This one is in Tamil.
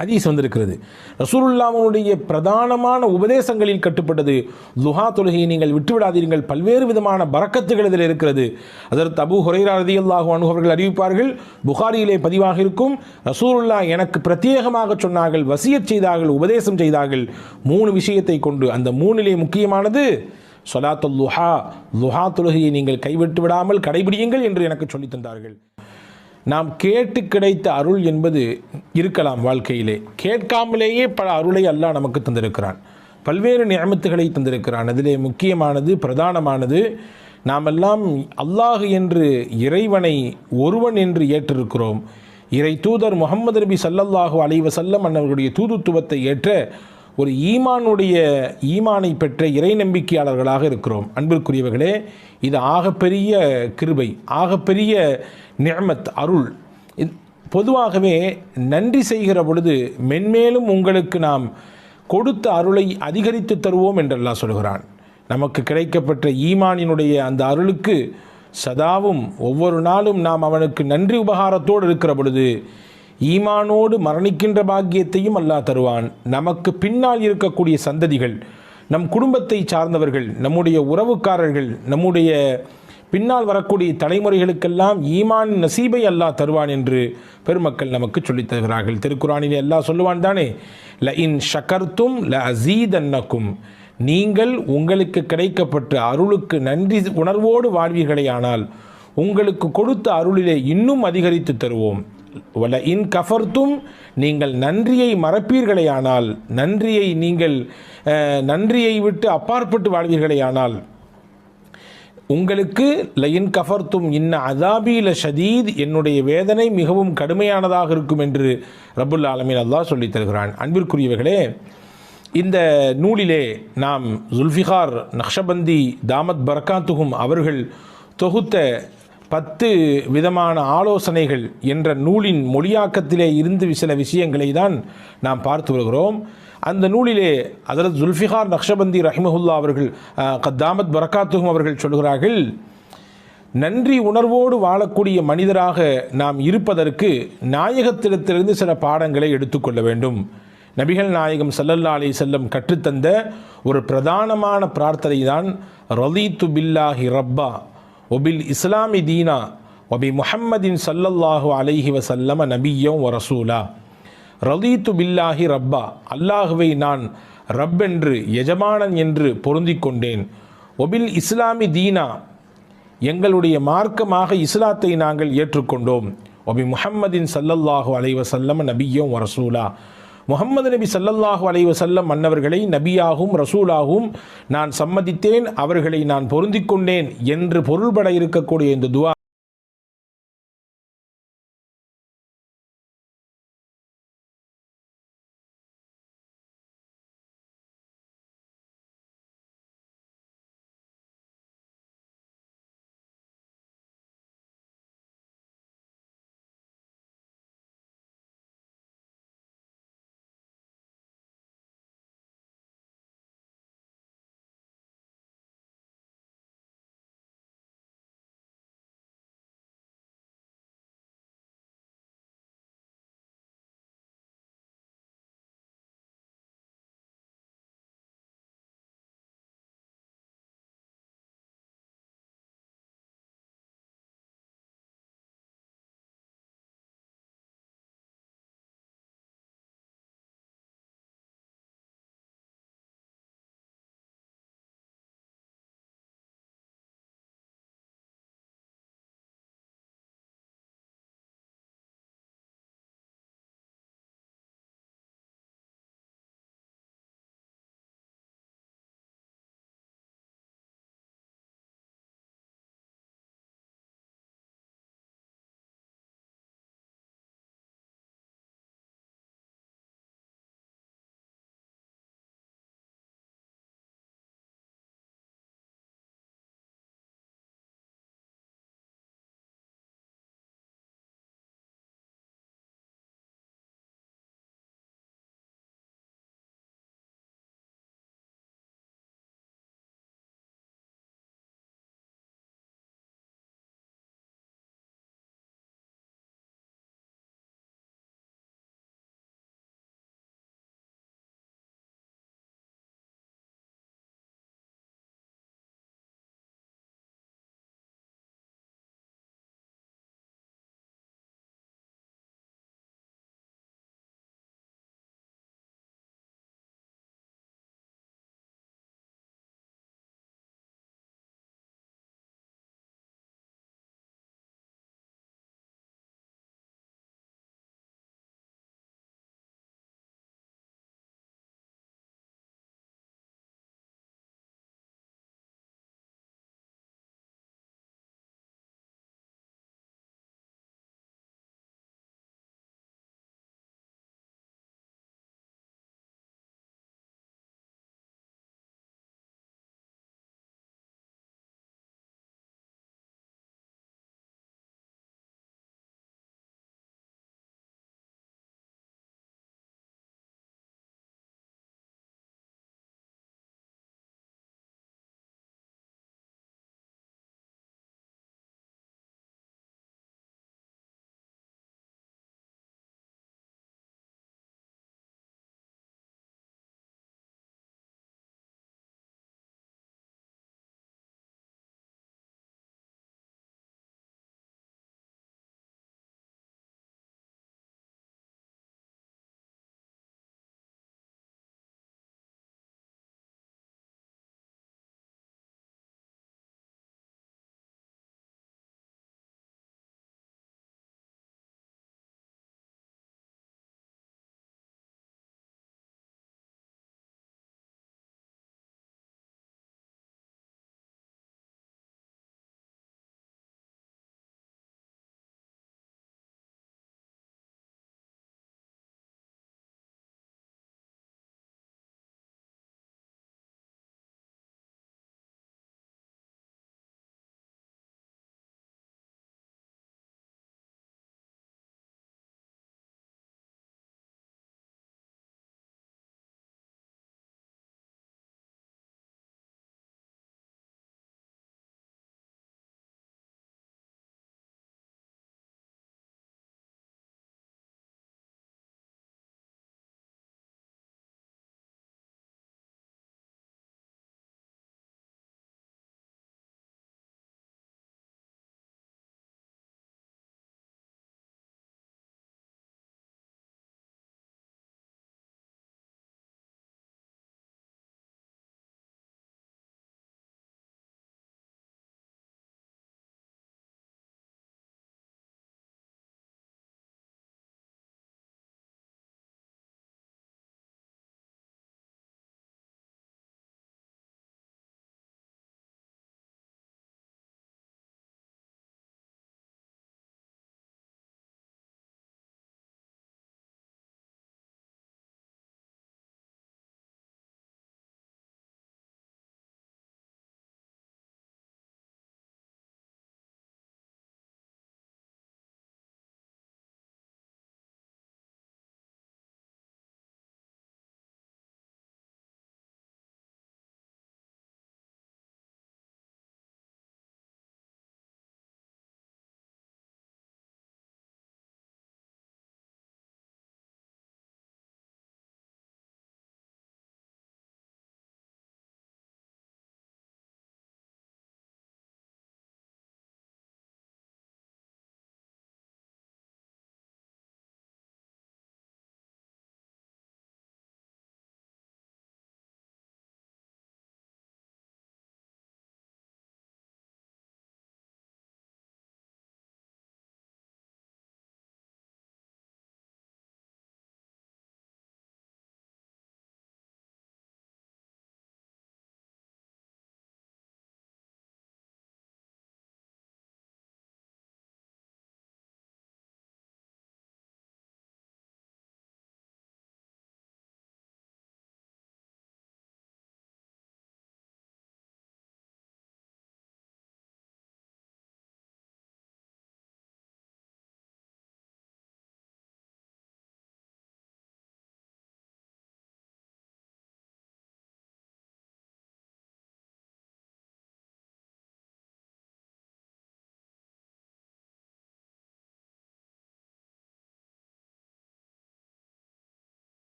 ஹதீஸ் வந்திருக்கிறது. ரசூலுல்லாஹ்வுடைய பிரதானமான உபதேசங்களில் கட்டுப்பட்டது துஹா தொழுகையை நீங்கள் விட்டுவிடாதீர்கள், பல்வேறு விதமான பரக்கத்துகள் இதில் இருக்கிறது. அதற்கு அபூ ஹுரைரா ரலியல்லாஹு அன்ஹு அவர்கள் அறிவிப்பார்கள், புகாரியிலே பதிவாக இருக்கும், ரசூலுல்லாஹ் எனக்கு பிரத்யேகமாக சொன்னார்கள், வசியத் செய்தார்கள், உபதேசம் செய்தார்கள் 3 விஷயத்தை கொண்டு. அந்த 3லே முக்கியமானது ஸலாத்துல் துஹா, துஹா தொழுகையை நீங்கள் கைவிட்டு விடாமல் கடைபிடியுங்கள் என்று எனக்கு சொல்லித் தந்தார்கள். நாம் கேட்டு கிடைத்த அருள் என்பது இருக்கலாம் வாழ்க்கையிலே, கேட்காமலேயே பல அருளை அல்லாஹ் நமக்கு தந்திருக்கிறான், பல்வேறு நிஅமத்துகளை தந்திருக்கிறான். அதிலே முக்கியமானது பிரதானமானது நாமெல்லாம் அல்லாஹ் என்று இறைவனை ஒருவன் என்று ஏற்றிருக்கிறோம். இறை தூதர் முஹம்மது நபி ஸல்லல்லாஹு அலைஹி வஸல்லம் அவர்களுடைய தூதுத்துவத்தை ஏற்ற ஒரு ஈமானை பெற்ற இறை நம்பிக்கையாளர்களாக இருக்கிறோம். அன்பிற்குரியவர்களே, இது ஆகப்பெரிய கிருபை, ஆகப்பெரிய நிஅமத், அருள். பொதுவாகவே நன்றி செய்கிற பொழுது மென்மேலும் உங்களுக்கு நாம் கொடுத்த அருளை அதிகரித்து தருவோம் என்று அல்லாஹ் சொல்கிறான். நமக்கு கிடைக்கப்பட்ட ஈமானினுடைய அந்த அருளுக்கு சதாவும் ஒவ்வொரு நாளும் நாம் அவனுக்கு நன்றி உபகாரத்தோடு இருக்கிற பொழுது ஈமானோடு மரணிக்கின்ற பாக்கியத்தையும் அல்லாஹ் தருவான். நமக்கு பின்னால் இருக்கக்கூடிய சந்ததிகள், நம் குடும்பத்தை சார்ந்தவர்கள், நம்முடைய உறவுக்காரர்கள், நம்முடைய பின்னால் வரக்கூடிய தலைமுறைகளுக்கெல்லாம் ஈமான் நசீபை அல்லாஹ் தருவான் என்று பெருமக்கள் நமக்கு சொல்லித் தருகிறார்கள். திருக்குரானிலே அல்லாஹ் சொல்லுவான் தானே, ல இன் ஷக்கர்த்தும் ல அஸீதன்னக்கும், நீங்கள் உங்களுக்கு கிடைக்கப்பட்ட அருளுக்கு நன்றி உணர்வோடு வாழ்வீர்களேயானால் உங்களுக்கு கொடுத்த அருளிலே இன்னும் அதிகரித்து தருவோம். வல இன் கஃபர்த்தும், நீங்கள் நன்றியை மறப்பீர்களேயானால், நன்றியை விட்டு அப்பாற்பட்டு வாழ்வீர்களேயானால் உங்களுக்கு லயின் கஃபர்த்தும் இன்ன அதாபி ல ஷதீத், என்னுடைய வேதனை மிகவும் கடுமையானதாக இருக்கும் என்று ரப்புல் ஆலமீன் அல்லாஹ் சொல்லித் தருகிறான். அன்பிற்குரியவர்களே, இந்த நூலிலே நாம் ஜுல்ஃபிகார் நக்ஷபந்தி தாமத் பரக்காத்துஹும் அவர்கள் தொகுத்த 10 விதமான ஆலோசனைகள் என்ற நூலின் மொழியாக்கத்திலே இருந்து சில விஷயங்களை தான் நாம் பார்த்து வருகிறோம். அந்த நூலிலே ஹஜ்ரத் ஜுல்ஃபிகார் நக்ஷபந்தி ரஹிமஹுல்லா அவர்கள் தாமத் பரக்காத்துஹும் அவர்கள் சொல்கிறார்கள், நன்றி உணர்வோடு வாழக்கூடிய மனிதராக நாம் இருப்பதற்கு நாயகத்திடத்திலிருந்து சில பாடங்களை எடுத்துக்கொள்ள வேண்டும். நபிகள் நாயகம் ஸல்லல்லாஹு அலைஹி வஸல்லம் கற்றுத்தந்த ஒரு பிரதானமான பிரார்த்தனை தான் ரலீது பில்லாஹி ரப்பா ஒபில் இஸ்லாமி தீனா ஒபி முஹம்மதின் ஸல்லல்லாஹு அலைஹி வஸல்லம் நபிய்யம் வ ரசூலா. ரலீது பில்லாஹி ரப்பா, அல்லாஹுவை நான் ரப் என்று, எஜமானன் என்று பொருந்திக் கொண்டேன். ஒபில் இஸ்லாமி தீனா, எங்களுடைய மார்க்கமாக இஸ்லாத்தை நாங்கள் ஏற்றுக்கொண்டோம். ஒபி முஹம்மதின் ஸல்லல்லாஹு அலைஹி வஸல்லம் நபிய்யம் வ ரசூலா, முஹம்மது நபி ஸல்லல்லாஹு அலைஹி வஸல்லம் மன்னவர்களை நபியாகவும் ரசூலாகவும் நான் சம்மதித்தேன், அவர்களை நான் பொருந்திக் கொண்டேன் என்று பொருள்பட இருக்கக்கூடிய இந்த துவா